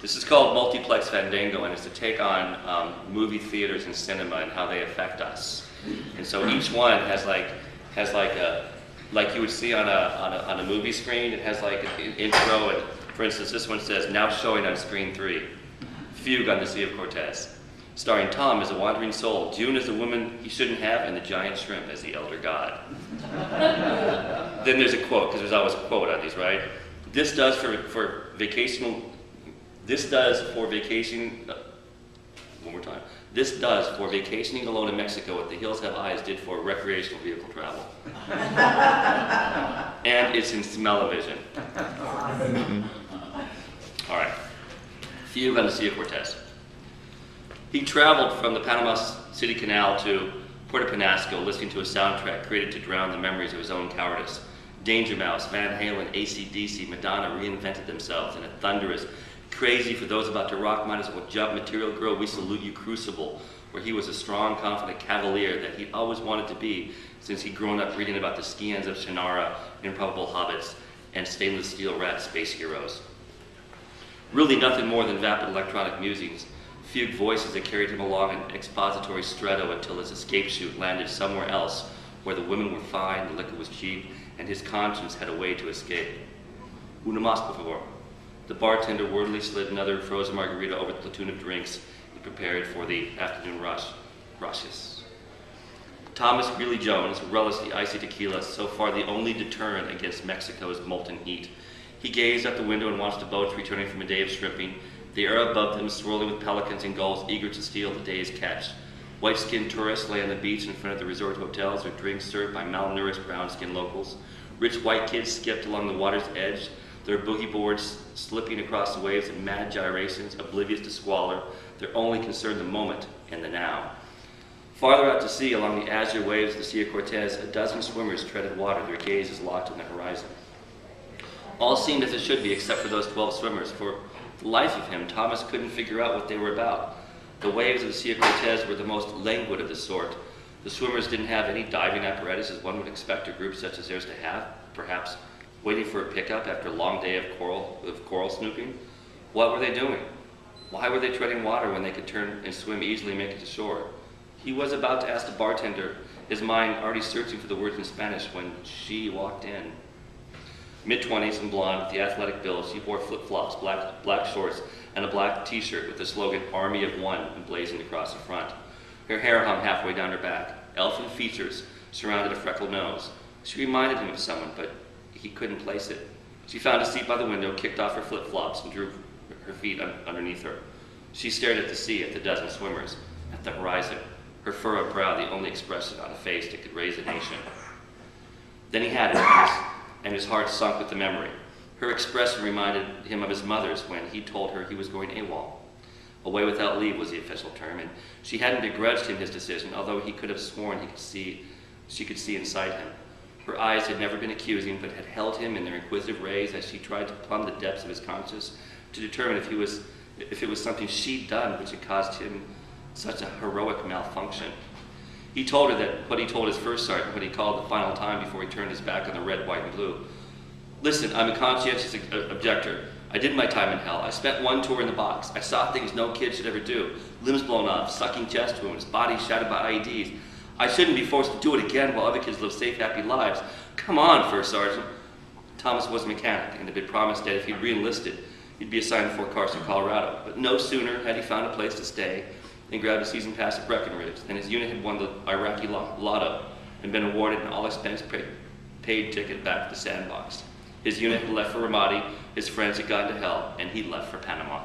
This is called Multiplex Fandango, and it's a take on movie theaters and cinema and how they affect us. And so each one has like you would see on a movie screen. It has like an intro, and for instance, this one says, "Now showing on screen 3, Fugue on the Sea of Cortez." Starring Tom as a wandering soul, June as the woman he shouldn't have, and the giant shrimp as the elder god. Then there's a quote, because there's always a quote on these, right? This does for vacation. One more time. This does for vacationing alone in Mexico what the hills have eyes did for recreational vehicle travel. And it's in smell-o-vision. All right. Fugue on the Sea of Cortez. He traveled from the Panama City Canal to Puerto Penasco, listening to a soundtrack created to drown the memories of his own cowardice. Danger Mouse, Van Halen, AC/DC, Madonna reinvented themselves in a thunderous, crazy for those about to rock, might as well jump material girl, we salute you Crucible, where he was a strong, confident cavalier that he'd always wanted to be since he'd grown up reading about the Skians of Shannara, improbable hobbits, and stainless steel rat space heroes. Really nothing more than vapid electronic musings, Fugue voices that carried him along an expository stretto until his escape chute landed somewhere else where the women were fine, the liquor was cheap, and his conscience had a way to escape. Una más, por favor. The bartender wordily slid another frozen margarita over the platoon of drinks he prepared for the afternoon rushes. Thomas Greeley Jones relished the icy tequila, so far the only deterrent against Mexico's molten heat. He gazed out the window and watched the boats returning from a day of shrimping, the air above them swirling with pelicans and gulls eager to steal the day's catch. White-skinned tourists lay on the beach in front of the resort hotels, their drinks served by malnourished brown-skinned locals. Rich white kids skipped along the water's edge, their boogie boards slipping across the waves in mad gyrations, oblivious to squalor, their only concern the moment and the now. Farther out to sea, along the azure waves of the Sea of Cortez, a dozen swimmers treaded water, their gazes locked on the horizon. All seemed as it should be, except for those 12 swimmers. For the life of him, Thomas couldn't figure out what they were about. The waves of the Sea of Cortez were the most languid of the sort. The swimmers didn't have any diving apparatus as one would expect a group such as theirs to have, perhaps waiting for a pickup after a long day of coral snooping. What were they doing? Why were they treading water when they could turn and swim easily and make it to shore? He was about to ask the bartender, his mind already searching for the words in Spanish, when she walked in. Mid-20s and blonde with the athletic build, she wore flip-flops, black shorts, and a black t-shirt with the slogan "Army of One" emblazoned across the front. Her hair hung halfway down her back. Elfin features surrounded a freckled nose. She reminded him of someone, but he couldn't place it. She found a seat by the window, kicked off her flip-flops, and drew her feet underneath her. She stared at the sea, at the dozen swimmers, at the horizon, her furrowed brow the only expression on a face that could raise a nation. Then he had it, and his heart sunk with the memory. Her expression reminded him of his mother's when he told her he was going AWOL. Away without leave was the official term, and she hadn't begrudged him his decision, although he could have sworn she could see inside him. Her eyes had never been accusing, but had held him in their inquisitive rays as she tried to plumb the depths of his conscience to determine if it was something she'd done which had caused him such a heroic malfunction. He told her that what he told his first sergeant when he called the final time before he turned his back on the red, white, and blue. Listen, I'm a conscientious objector. I did my time in hell. I spent one tour in the box. I saw things no kid should ever do. Limbs blown off, sucking chest wounds, bodies shattered by IEDs. I shouldn't be forced to do it again while other kids live safe, happy lives. Come on, First Sergeant. Thomas was a mechanic and had been promised that if he'd re-enlisted, he'd be assigned to Fort Carson, Colorado. But no sooner had he found a place to stay and grabbed a season pass at Breckenridge than his unit had won the Iraqi lotto and been awarded an all-expense paid ticket back to the sandbox. His unit had left for Ramadi, his friends had gone to hell, and he'd left for Panama.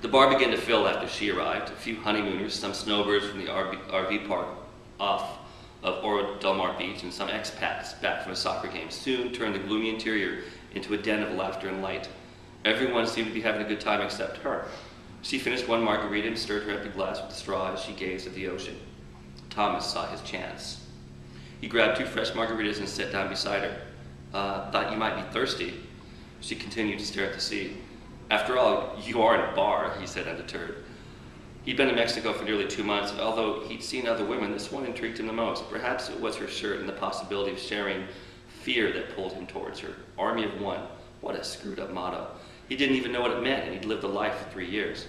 The bar began to fill after she arrived. A few honeymooners, some snowbirds from the RV park off of Oro Del Mar Beach, and some expats back from a soccer game soon turned the gloomy interior into a den of laughter and light. Everyone seemed to be having a good time except her. She finished one margarita and stirred her empty glass with a straw as she gazed at the ocean. Thomas saw his chance. He grabbed 2 fresh margaritas and sat down beside her. Thought you might be thirsty. She continued to stare at the sea. After all, you are in a bar, he said undeterred. He'd been in Mexico for nearly 2 months, and although he'd seen other women, this one intrigued him the most. Perhaps it was her shirt and the possibility of sharing fear that pulled him towards her. Army of One. What a screwed up motto. He didn't even know what it meant, and he'd lived a life for 3 years.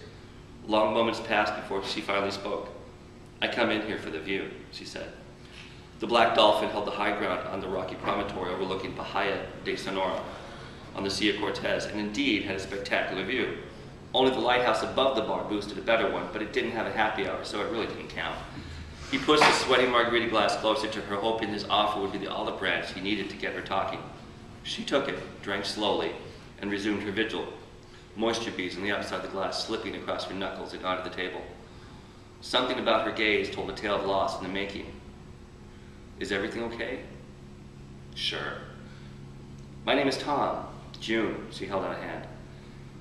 Long moments passed before she finally spoke. "I come in here for the view," she said. The Black Dolphin held the high ground on the rocky promontory overlooking Bahia de Sonora on the Sea of Cortez, and indeed had a spectacular view. Only the lighthouse above the bar boosted a better one, but it didn't have a happy hour, so it really didn't count. He pushed the sweaty margarita glass closer to her, hoping his offer would be the olive branch he needed to get her talking. She took it, drank slowly, and resumed her vigil, moisture beads on the outside of the glass slipping across her knuckles and onto the table. Something about her gaze told a tale of loss in the making. "Is everything okay?" "Sure." "My name is Tom." "June." She held out a hand.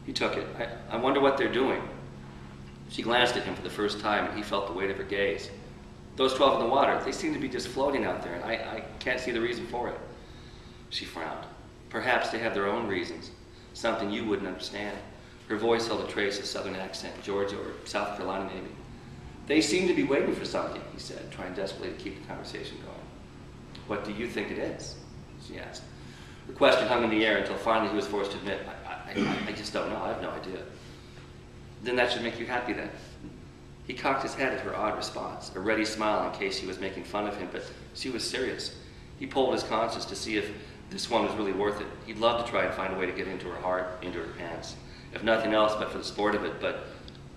He took it. I wonder what they're doing." She glanced at him for the first time, and he felt the weight of her gaze. "Those 12 in the water, they seem to be just floating out there, and I can't see the reason for it." She frowned. "Perhaps they have their own reasons, something you wouldn't understand." Her voice held a trace of southern accent, Georgia or South Carolina maybe. "They seem to be waiting for something," he said, trying desperately to keep the conversation going. "What do you think it is?" she asked. The question hung in the air until finally he was forced to admit, I just don't know. I have no idea." "Then that should make you happy then." He cocked his head at her odd response, a ready smile in case she was making fun of him, but she was serious. He pulled his conscience to see if this one was really worth it. He'd love to try and find a way to get into her heart, into her pants, if nothing else but for the sport of it, but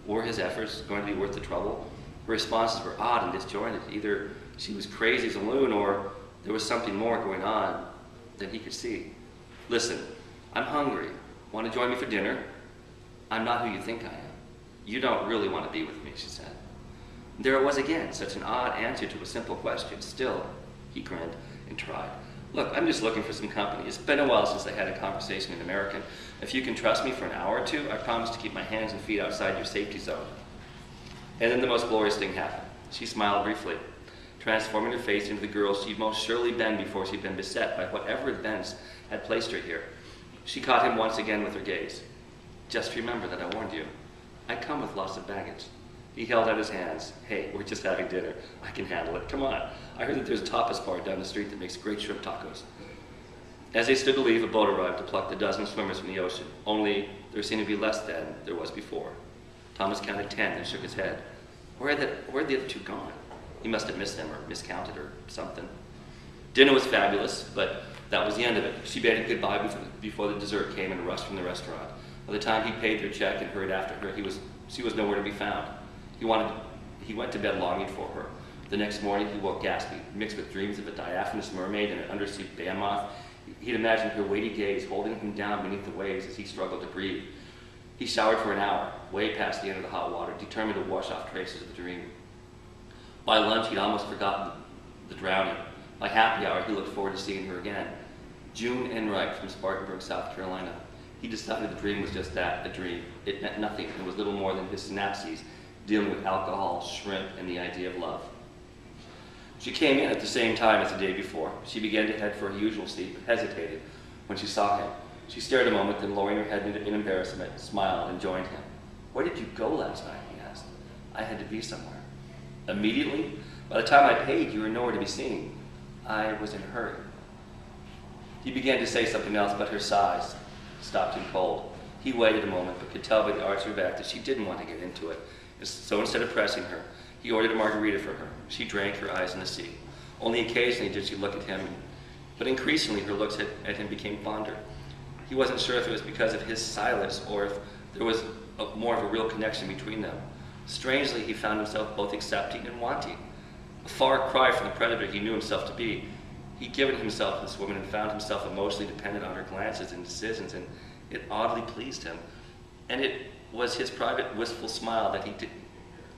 were his efforts going to be worth the trouble? Her responses were odd and disjointed. Either she was crazy as a loon, or there was something more going on than he could see. "Listen, I'm hungry. Want to join me for dinner?" "I'm not who you think I am." "You don't really want to be with me," she said. There it was again, such an odd answer to a simple question. Still, he grinned and tried. "Look, I'm just looking for some company. It's been a while since I had a conversation in American. If you can trust me for an hour or two, I promise to keep my hands and feet outside your safety zone." And then the most glorious thing happened. She smiled briefly, transforming her face into the girl she'd most surely been before she'd been beset by whatever events had placed her here. She caught him once again with her gaze. "Just remember that I warned you. I come with lots of baggage." He held out his hands. "Hey, we're just having dinner. I can handle it. Come on. I heard that there's a tapas bar down the street that makes great shrimp tacos." As they stood to leave, a boat arrived to pluck the dozen swimmers from the ocean. Only there seemed to be less than there was before. Thomas counted 10 and shook his head. Where had the other two gone? He must have missed them or miscounted or something. Dinner was fabulous, but that was the end of it. She bade him goodbye before the dessert came and rushed from the restaurant. By the time he paid their check and hurried after her, she was nowhere to be found. He went to bed longing for her. The next morning, he woke gasping, mixed with dreams of a diaphanous mermaid and an undersea behemoth. He'd imagined her weighty gaze holding him down beneath the waves as he struggled to breathe. He showered for an hour, way past the end of the hot water, determined to wash off traces of the dream. By lunch, he'd almost forgotten the drowning. By happy hour, he looked forward to seeing her again. June Enright from Spartanburg, South Carolina. He decided the dream was just that, a dream. It meant nothing. It was little more than his synapses dealing with alcohol, shrimp, and the idea of love. She came in at the same time as the day before. She began to head for her usual seat, but hesitated when she saw him. She stared a moment, then lowering her head in embarrassment, smiled and joined him. "Where did you go last night?" he asked. "I had to be somewhere." "Immediately? By the time I paid, you were nowhere to be seen." "I was in a hurry." He began to say something else, but her sighs stopped him cold. He waited a moment, but could tell by the arch of her back that she didn't want to get into it. So instead of pressing her, he ordered a margarita for her. She drank, her eyes in the sea. Only occasionally did she look at him, but increasingly her looks at him became fonder. He wasn't sure if it was because of his silence or if there was more of a real connection between them. Strangely, he found himself both accepting and wanting. A far cry from the predator he knew himself to be. He'd given himself to this woman and found himself emotionally dependent on her glances and decisions, and it oddly pleased him. And it was his private, wistful smile that he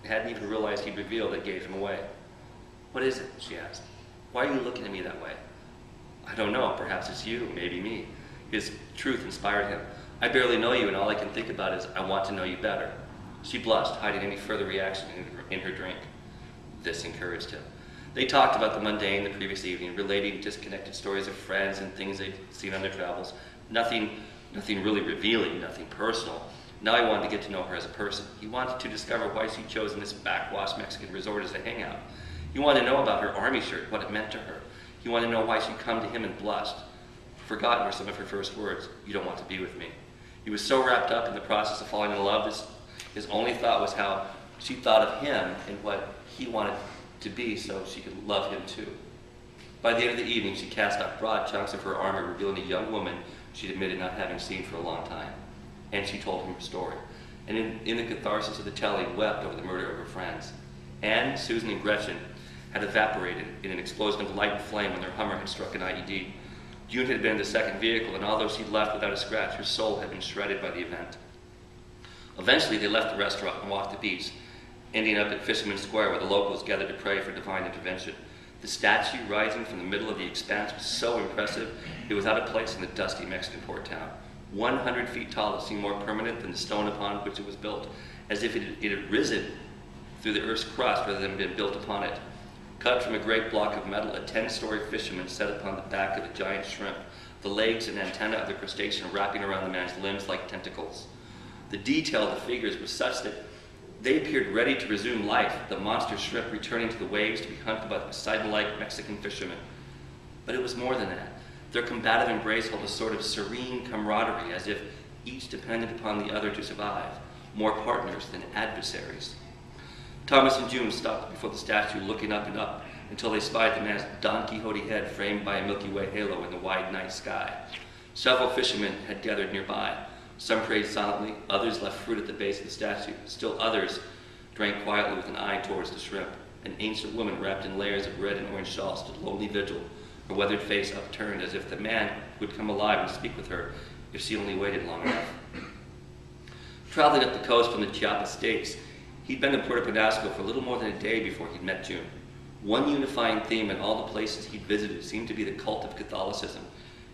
hadn't even realized he'd revealed that gave him away. "What is it?" she asked. "Why are you looking at me that way?" "I don't know. Perhaps it's you, maybe me." His truth inspired him. "I barely know you, and all I can think about is I want to know you better." She blushed, hiding any further reaction in her drink. This encouraged him. They talked about the mundane the previous evening, relating disconnected stories of friends and things they'd seen on their travels. Nothing really revealing, nothing personal. Now he wanted to get to know her as a person. He wanted to discover why she'd chosen this backwash Mexican resort as a hangout. He wanted to know about her army shirt, what it meant to her. He wanted to know why she'd come to him and blushed, forgotten were some of her first words. "You don't want to be with me." He was so wrapped up in the process of falling in love, his only thought was how she thought of him and what he wanted to be so she could love him too. By the end of the evening, she cast off broad chunks of her armor, revealing a young woman she'd admitted not having seen for a long time. And she told him her story. And in the catharsis of the telling, wept over the murder of her friends. Anne, Susan, and Gretchen had evaporated in an explosion of light and flame when their Hummer had struck an IED. June had been in the second vehicle, and although she'd left without a scratch, her soul had been shredded by the event. Eventually, they left the restaurant and walked the beach, ending up at Fisherman's Square, where the locals gathered to pray for divine intervention. The statue rising from the middle of the expanse was so impressive, it was out of place in the dusty Mexican port town. 100 feet tall, it seemed more permanent than the stone upon which it was built, as if it had risen through the earth's crust rather than been built upon it. Cut from a great block of metal, a 10-story fisherman sat upon the back of a giant shrimp, the legs and antennae of the crustacean wrapping around the man's limbs like tentacles. The detail of the figures was such that they appeared ready to resume life, the monster shrimp returning to the waves to be hunted by the Poseidon-like Mexican fishermen. But it was more than that. Their combative embrace held a sort of serene camaraderie, as if each depended upon the other to survive, more partners than adversaries. Thomas and June stopped before the statue, looking up and up, until they spied the man's Don Quixote head framed by a Milky Way halo in the wide night sky. Several fishermen had gathered nearby. Some prayed silently, others left fruit at the base of the statue. Still others drank quietly with an eye towards the shrimp. An ancient woman wrapped in layers of red and orange shawls stood lonely vigil, her weathered face upturned, as if the man would come alive and speak with her if she only waited long enough. Traveling up the coast from the Chiapas states, he'd been in Puerto Penasco for a little more than a day before he'd met June. One unifying theme in all the places he'd visited seemed to be the cult of Catholicism.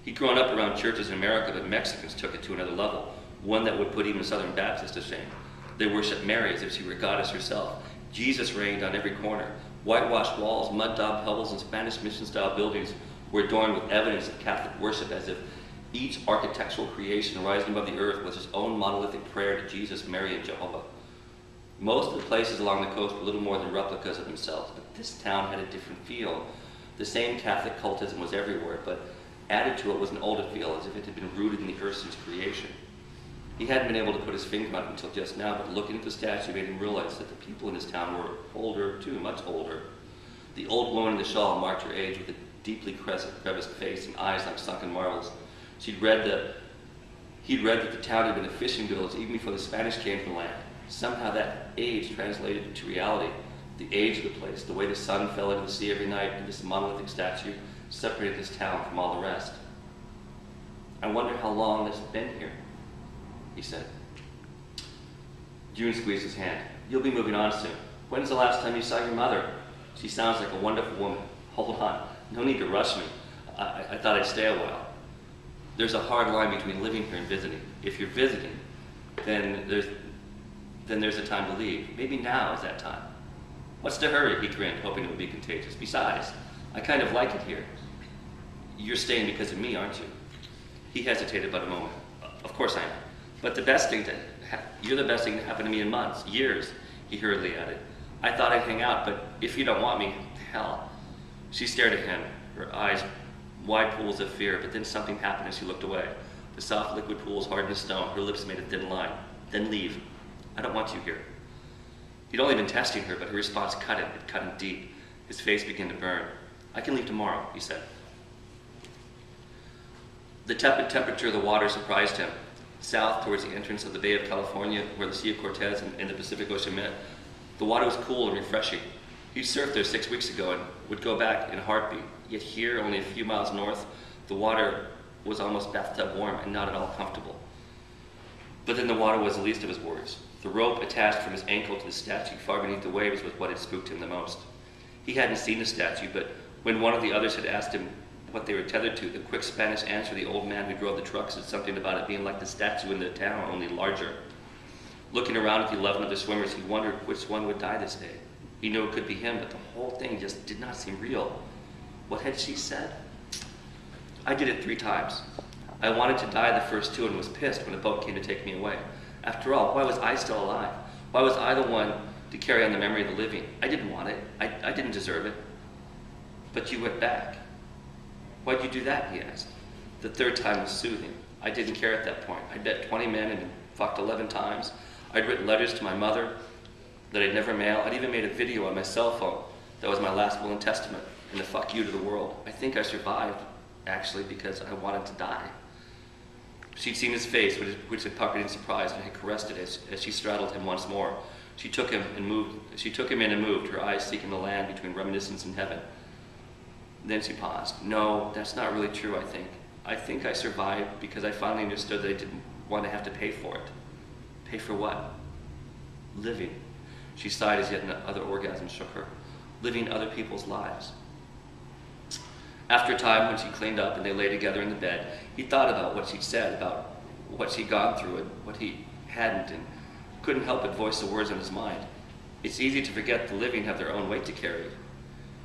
He'd grown up around churches in America, but Mexicans took it to another level, one that would put even Southern Baptists to shame. They worshiped Mary as if she were a goddess herself. Jesus reigned on every corner. Whitewashed walls, mud-daubed hovels, and Spanish mission-style buildings were adorned with evidence of Catholic worship, as if each architectural creation rising above the earth was its own monolithic prayer to Jesus, Mary, and Jehovah. Most of the places along the coast were little more than replicas of themselves, but this town had a different feel. The same Catholic cultism was everywhere, but added to it was an older feel, as if it had been rooted in the earth's creation. He hadn't been able to put his finger on it until just now, but looking at the statue made him realize that the people in this town were older too, much older. The old woman in the shawl marked her age with a deeply creviced face and eyes like sunken marbles. He'd read that the town had been a fishing village even before the Spanish came to the land. Somehow that age translated into reality. The age of the place, the way the sun fell into the sea every night, and this monolithic statue separated this town from all the rest. I wonder how long this has been here, he said. June squeezed his hand. You'll be moving on soon. When's the last time you saw your mother? She sounds like a wonderful woman. Hold on, no need to rush me. I thought I'd stay a while. There's a hard line between living here and visiting. If you're visiting, then there's a time to leave. Maybe now is that time. What's the hurry? He grinned, hoping it would be contagious. Besides, I kind of like it here. You're staying because of me, aren't you? He hesitated but a moment. Of course I am. But you're the best thing to happen to me in months, years, he hurriedly added. I thought I'd hang out, but if you don't want me, hell. She stared at him, her eyes wide pools of fear, but then something happened as she looked away. The soft liquid pools hardened as stone, her lips made a thin line. Then leave. I don't want you here. He'd only been testing her, but her response cut him. It cut him deep. His face began to burn. I can leave tomorrow, he said. The tepid temperature of the water surprised him. South, towards the entrance of the Bay of California, where the Sea of Cortez and the Pacific Ocean met, the water was cool and refreshing. He'd surfed there 6 weeks ago and would go back in a heartbeat. Yet here, only a few miles north, the water was almost bathtub warm and not at all comfortable. But then the water was the least of his worries. The rope attached from his ankle to the statue far beneath the waves was what had spooked him the most. He hadn't seen the statue, but when one of the others had asked him what they were tethered to, the quick Spanish answer of the old man who drove the truck said something about it being like the statue in the town, only larger. Looking around at the 11 other swimmers, he wondered which one would die this day. He knew it could be him, but the whole thing just did not seem real. What had she said? I did it 3 times. I wanted to die the first 2 and was pissed when the boat came to take me away. After all, why was I still alive? Why was I the one to carry on the memory of the living? I didn't want it. I didn't deserve it. But you went back. Why'd you do that? He asked. The 3rd time was soothing. I didn't care at that point. I'd met 20 men and fucked 11 times. I'd written letters to my mother that I'd never mail. I'd even made a video on my cell phone that was my last will and testament and the fuck you to the world. I think I survived, actually, because I wanted to die. She'd seen his face, which had puckered in surprise, and had caressed it as she straddled him once more. She took him in and moved, her eyes seeking the land between reminiscence and heaven. Then she paused. No, that's not really true, I think. I think I survived because I finally understood that I didn't want to have to pay for it. Pay for what? Living. She sighed as yet another orgasm shook her. Living other people's lives. After a time, when she cleaned up and they lay together in the bed, he thought about what she'd said, about what she'd gone through and what he hadn't, and couldn't help but voice the words in his mind. It's easy to forget the living have their own weight to carry.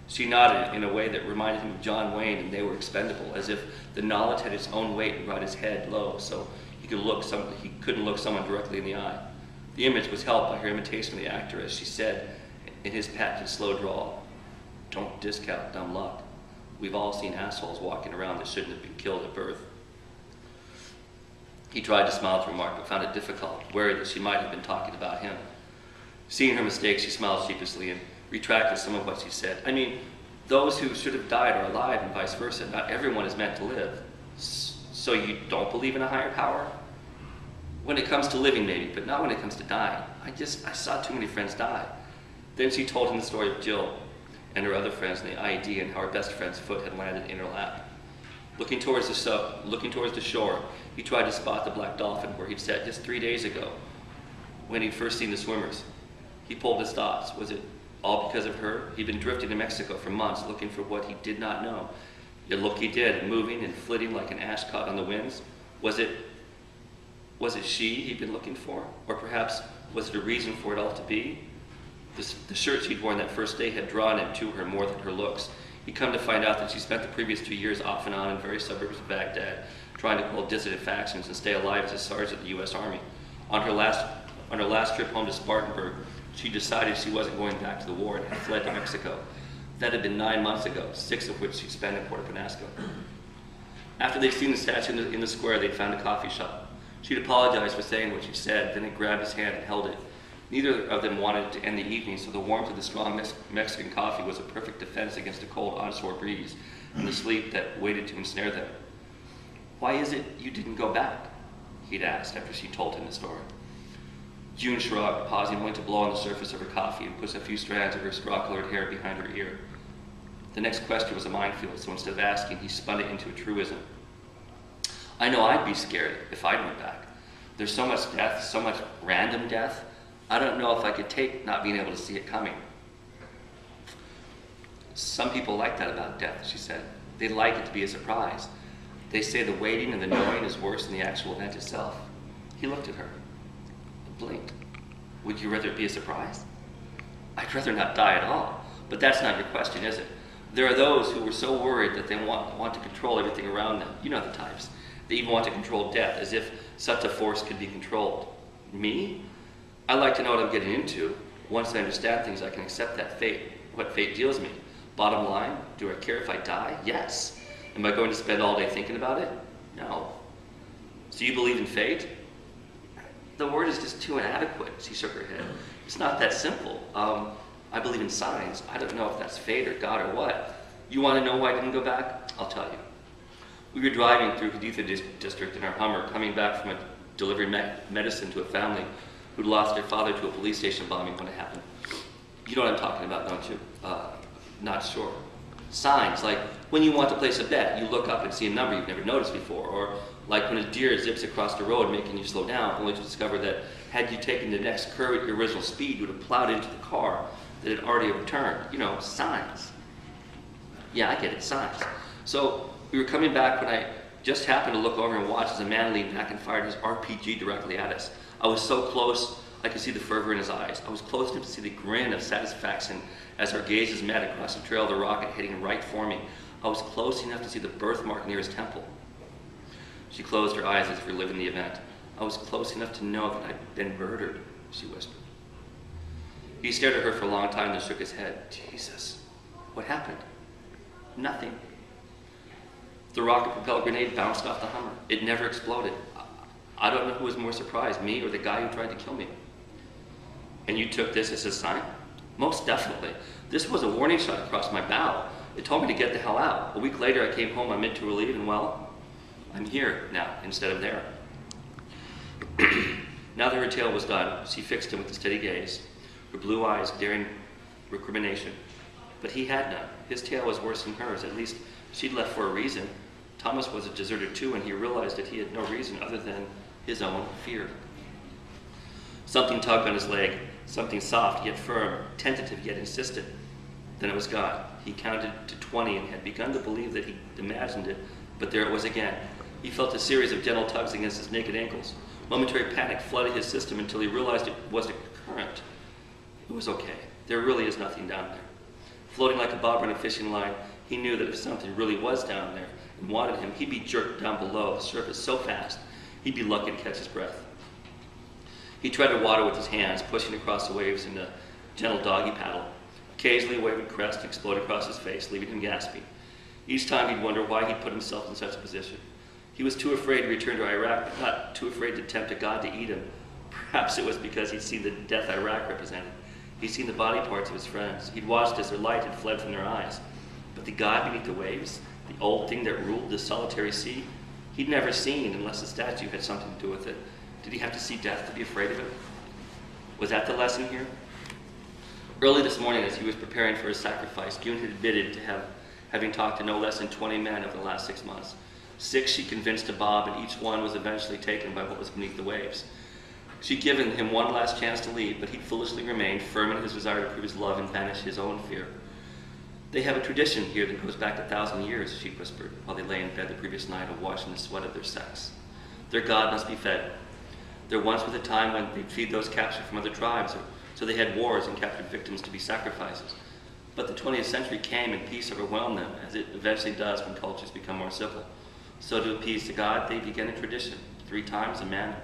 She nodded in a way that reminded him of John Wayne and They Were Expendable, as if the knowledge had its own weight and brought his head low so he couldn't look someone directly in the eye. The image was helped by her imitation of the actor as she said in his patented slow drawl, "Don't discount dumb luck. We've all seen assholes walking around that shouldn't have been killed at birth." He tried to smile at the remark, but found it difficult, worried that she might have been talking about him. Seeing her mistake, she smiled sheepishly and retracted some of what she said. I mean, those who should have died are alive and vice versa. Not everyone is meant to live. So you don't believe in a higher power? When it comes to living, maybe, but not when it comes to dying. I saw too many friends die. Then she told him the story of Jill and her other friends and the IED and how her best friend's foot had landed in her lap. Looking towards the shore, he tried to spot the black dolphin where he'd sat just 3 days ago when he'd first seen the swimmers. He pulled his thoughts. Was it all because of her? He'd been drifting to Mexico for months looking for what he did not know. Yet look he did, moving and flitting like an ash caught on the winds. Was it she he'd been looking for? Or perhaps was it a reason for it all to be? The shirt she'd worn that first day had drawn him to her more than her looks. He'd come to find out that she spent the previous 2 years off and on in various suburbs of Baghdad, trying to quell dissident factions and stay alive as a sergeant of the U.S. Army. On her last trip home to Spartanburg, she decided she wasn't going back to the war and had fled to Mexico. That had been 9 months ago, 6 of which she'd spent in Puerto Penasco. After they'd seen the statue in the square, they'd found a coffee shop. She'd apologized for saying what she'd said, then he grabbed his hand and held it. Neither of them wanted to end the evening, so the warmth of the strong Mexican coffee was a perfect defense against a cold onshore breeze and the sleep that waited to ensnare them. "Why is it you didn't go back?" he'd asked after she told him the story. June shrugged, pausing only to blow on the surface of her coffee and push a few strands of her straw-colored hair behind her ear. The next question was a minefield, so instead of asking, he spun it into a truism. "I know I'd be scared if I went back. There's so much death, so much random death. I don't know if I could take not being able to see it coming." "Some people like that about death," she said. "They like it to be a surprise. They say the waiting and the knowing is worse than the actual event itself." He looked at her. Blinked. "Would you rather it be a surprise?" "I'd rather not die at all. But that's not your question, is it? There are those who were so worried that they want to control everything around them. You know the types. They even want to control death, as if such a force could be controlled. Me? I like to know what I'm getting into. Once I understand things, I can accept that fate, what fate deals me. Bottom line, do I care if I die? Yes. Am I going to spend all day thinking about it? No. So you believe in fate? The word is just too inadequate. She shook her head. It's not that simple. I believe in signs. I don't know if that's fate or God or what. You want to know why I didn't go back? I'll tell you. We were driving through Haditha district in our Hummer, coming back from delivering medicine to a family who'd lost their father to a police station bombing when it happened. You know what I'm talking about, don't you? Not sure. Signs, like when you want to place a bet, you look up and see a number you've never noticed before, or like when a deer zips across the road making you slow down, only to discover that had you taken the next curve at your original speed, you would have plowed into the car that had already overturned. You know, signs. Yeah, I get it, signs. So we were coming back when I just happened to look over and watch as a man leaned back and fired his RPG directly at us. I was so close, I could see the fervor in his eyes. I was close enough to see the grin of satisfaction as our gazes met across the trail of the rocket heading right for me. I was close enough to see the birthmark near his temple. She closed her eyes as if reliving the event. I was close enough to know that I'd been murdered, she whispered. He stared at her for a long time, then shook his head. Jesus, what happened? Nothing. The rocket-propelled grenade bounced off the Hummer. It never exploded. I don't know who was more surprised, me or the guy who tried to kill me. And you took this as a sign? Most definitely. This was a warning shot across my bow. It told me to get the hell out. A week later, I came home on mid-tour leave, and well, I'm here now instead of there. Now that her tale was done, she fixed him with a steady gaze, her blue eyes daring recrimination. But he had none. His tale was worse than hers. At least she'd left for a reason. Thomas was a deserter too, and he realized that he had no reason other than his own fear. Something tugged on his leg, something soft yet firm, tentative yet insistent. Then it was gone. He counted to 20 and had begun to believe that he'd imagined it, but there it was again. He felt a series of gentle tugs against his naked ankles. Momentary panic flooded his system until he realized it was a current. It was okay. There really is nothing down there. Floating like a bobber on a fishing line, he knew that if something really was down there and wanted him, he'd be jerked down below the surface so fast, he'd be lucky to catch his breath. He treaded water with his hands, pushing across the waves in a gentle doggy paddle. Occasionally, a wave would crest and explode across his face, leaving him gasping. Each time, he'd wonder why he'd put himself in such a position. He was too afraid to return to Iraq, but not too afraid to tempt a God to eat him. Perhaps it was because he'd seen the death Iraq represented. He'd seen the body parts of his friends. He'd watched as their light had fled from their eyes. But the God beneath the waves, the old thing that ruled this solitary sea, he'd never seen unless the statue had something to do with it. Did he have to see death to be afraid of it? Was that the lesson here? Early this morning, as he was preparing for his sacrifice, June had admitted to having talked to no less than 20 men over the last 6 months. 6 she convinced to Bob, and each one was eventually taken by what was beneath the waves. She'd given him one last chance to leave, but he'd foolishly remained firm in his desire to prove his love and banish his own fear. They have a tradition here that goes back 1,000 years, she whispered, while they lay in bed the previous night, awash in the sweat of their sex. Their God must be fed. There once was a time when they'd feed those captured from other tribes, so they had wars and captured victims to be sacrifices. But the 20th century came and peace overwhelmed them, as it eventually does when cultures become more civil. So to appease the God, they began a tradition. 3 times a man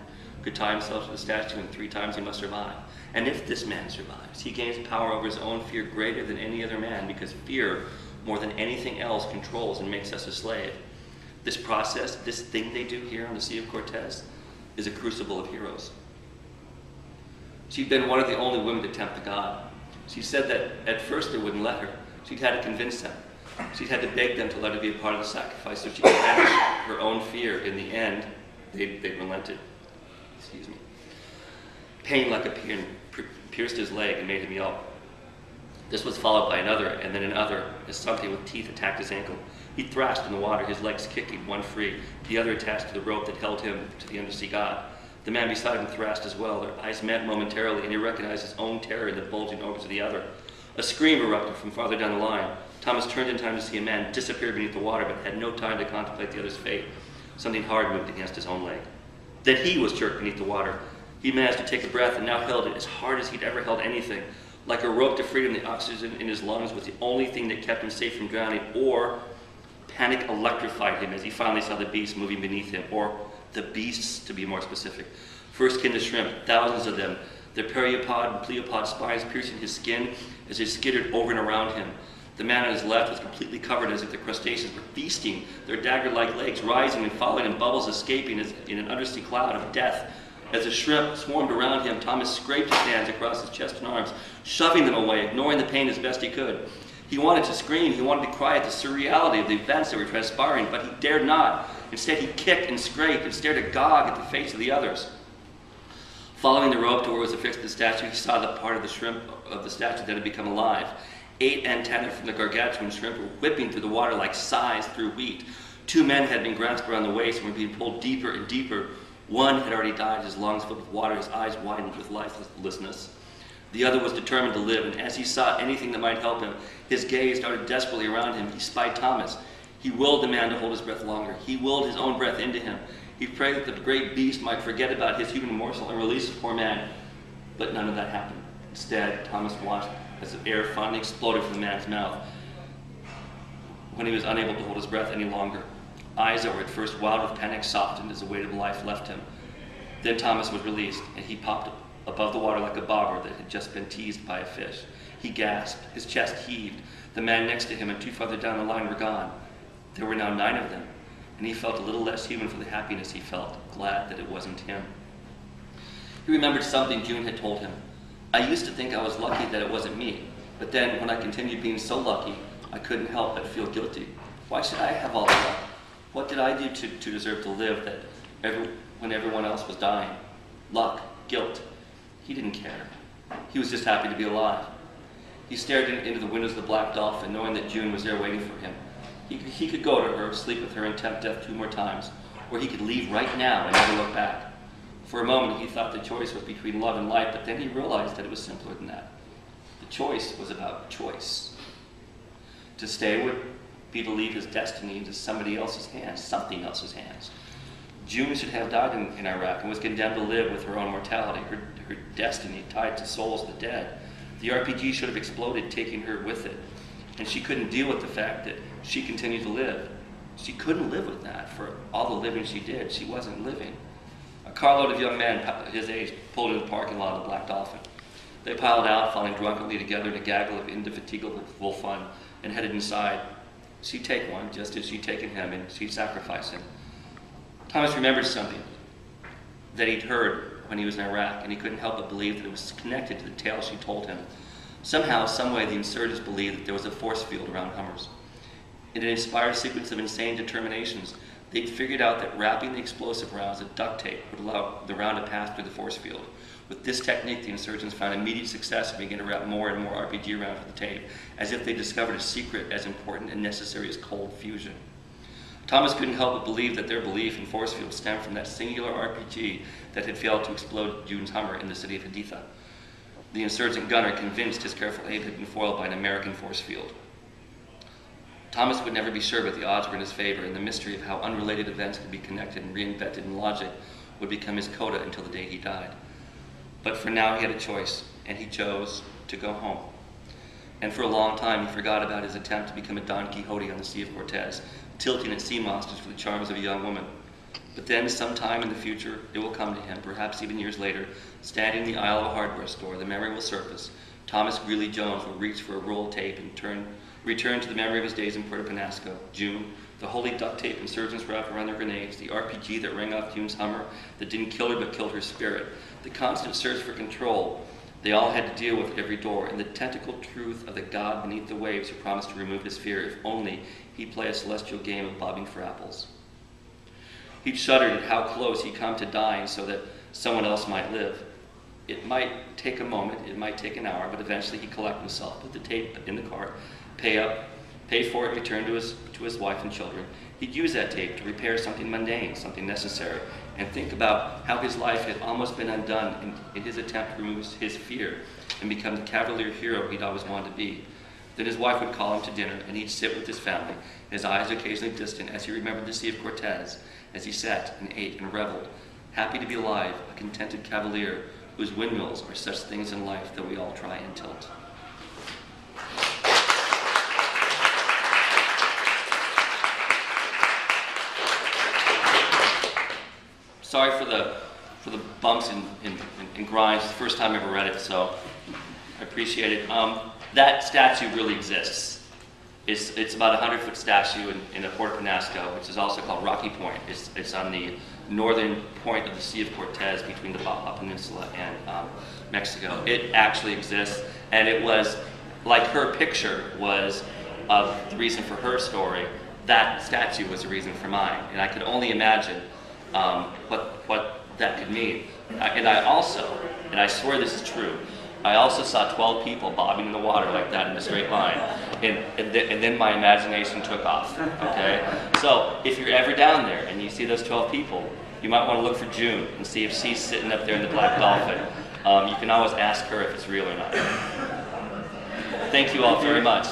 could tie himself to the statue, and 3 times he must survive. And if this man survives, he gains power over his own fear greater than any other man, because fear, more than anything else, controls and makes us a slave. This process, this thing they do here on the Sea of Cortez, is a crucible of heroes. She'd been one of the only women to tempt the God. She said that at first they wouldn't let her. She'd had to convince them. She'd had to beg them to let her be a part of the sacrifice so she could banish her own fear. In the end, they relented. Excuse me. Pain like a pin pierced his leg and made him yelp. This was followed by another, and then another, as something with teeth attacked his ankle. He thrashed in the water, his legs kicking, one free, the other attached to the rope that held him to the undersea God. The man beside him thrashed as well. Their eyes met momentarily, and he recognized his own terror in the bulging orbits of the other. A scream erupted from farther down the line. Thomas turned in time to see a man disappear beneath the water, but had no time to contemplate the other's fate. Something hard moved against his own leg. Then he was jerked beneath the water. He managed to take a breath and now held it as hard as he'd ever held anything. Like a rope to freedom, the oxygen in his lungs was the only thing that kept him safe from drowning, or panic electrified him as he finally saw the beast moving beneath him, or the beasts, to be more specific. First came the shrimp, thousands of them, their periopod and pleopod spines piercing his skin as they skittered over and around him. The man on his left was completely covered as if the crustaceans were feasting, their dagger-like legs rising and falling in bubbles escaping as in an undersea cloud of death. As the shrimp swarmed around him, Thomas scraped his hands across his chest and arms, shoving them away, ignoring the pain as best he could. He wanted to scream, he wanted to cry at the surreality of the events that were transpiring, but he dared not. Instead, he kicked and scraped and stared agog at the face of the others. Following the rope to where was affixed the statue, he saw the part of the shrimp of the statue that had become alive. 8 antennae from the gargantuan shrimp were whipping through the water like scythes through wheat. 2 men had been grasped around the waist and were being pulled deeper and deeper. One had already died, his lungs filled with water, his eyes widened with lifelessness. The other was determined to live, and as he sought anything that might help him, his gaze darted desperately around him. He spied Thomas. He willed the man to hold his breath longer. He willed his own breath into him. He prayed that the great beast might forget about his human morsel and release the poor man. But none of that happened. Instead, Thomas watched as the air finally exploded from the man's mouth when he was unable to hold his breath any longer. Eyes that were at first wild with panic softened as the weight of life left him. Then Thomas was released, and he popped above the water like a bobber that had just been teased by a fish. He gasped, his chest heaved. The man next to him and 2 farther down the line were gone. There were now 9 of them. and he felt a little less human for the happiness he felt, glad that it wasn't him. He remembered something June had told him. I used to think I was lucky that it wasn't me, but then when I continued being so lucky, I couldn't help but feel guilty. Why should I have all the luck? What did I do to deserve to live when everyone else was dying? Luck, guilt. He didn't care. He was just happy to be alive. He stared into the windows of the Black Dolphin, knowing that June was there waiting for him. He could go to her, sleep with her, and tempt death 2 more times, or he could leave right now and never look back. For a moment, he thought the choice was between love and life, but then he realized that it was simpler than that. The choice was about choice. To stay would be to leave his destiny into somebody else's hands, something else's hands. June should have died in Iraq and was condemned to live with her own mortality, her destiny tied to souls of the dead. The RPG should have exploded, taking her with it. And she couldn't deal with the fact that she continued to live. She couldn't live with that. For all the living she did, she wasn't living. A carload of young men his age pulled into the parking lot of the Black Dolphin. They piled out, falling drunkenly together in a gaggle of indefatigable fun, and headed inside. She'd take one, just as she'd taken him, and she'd sacrifice him. Thomas remembered something that he'd heard when he was in Iraq, and he couldn't help but believe that it was connected to the tale she told him. Somehow, someway, the insurgents believed that there was a force field around Hummers. In an inspired sequence of insane determinations, they'd figured out that wrapping the explosive rounds with duct tape would allow the round to pass through the force field. With this technique, the insurgents found immediate success and began to wrap more and more RPG rounds with the tape, as if they discovered a secret as important and necessary as cold fusion. Thomas couldn't help but believe that their belief in force fields stemmed from that singular RPG that had failed to explode June's Hummer in the city of Haditha. The insurgent gunner, convinced his careful aim had been foiled by an American force field. Thomas would never be sure, but the odds were in his favor, and the mystery of how unrelated events could be connected and reinvented in logic would become his coda until the day he died. But for now he had a choice, and he chose to go home. And for a long time he forgot about his attempt to become a Don Quixote on the Sea of Cortez, tilting at sea monsters for the charms of a young woman. But then, sometime in the future, it will come to him, perhaps even years later, standing in the aisle of a hardware store, the memory will surface. Thomas Greeley Jones will reach for a roll of tape and return to the memory of his days in Puerto Penasco. June, the holy duct tape insurgents wrapped around their grenades, the RPG that rang off June's Hummer that didn't kill her but killed her spirit, the constant search for control they all had to deal with at every door, and the tentacled truth of the God beneath the waves who promised to remove his fear if only he'd play a celestial game of bobbing for apples. He'd shuddered at how close he'd come to dying so that someone else might live. It might take a moment, it might take an hour, but eventually he'd collect himself, put the tape in the cart, pay for it, return to his wife and children. He'd use that tape to repair something mundane, something necessary, and think about how his life had almost been undone in his attempt to remove his fear and become the cavalier hero he'd always wanted to be. Then his wife would call him to dinner, and he'd sit with his family, his eyes occasionally distant as he remembered the Sea of Cortez, as he sat and ate and reveled, happy to be alive, a contented cavalier whose windmills are such things in life that we all try and tilt. Sorry for the bumps and grinds. It's the first time I ever read it, so I appreciate it. That statue really exists. It's about a 100-foot statue in Puerto Penasco, which is also called Rocky Point. It's on the northern point of the Sea of Cortez between the Baja Peninsula and Mexico. It actually exists, and it was, like her picture was the reason for her story, that statue was the reason for mine. And I could only imagine what that could mean. And I swear this is true, I also saw 12 people bobbing in the water like that in a straight line. And then my imagination took off, okay? So if you're ever down there and you see those 12 people, you might want to look for June and see if she's sitting up there in the Black Dolphin. You can always ask her if it's real or not. Thank you all very much.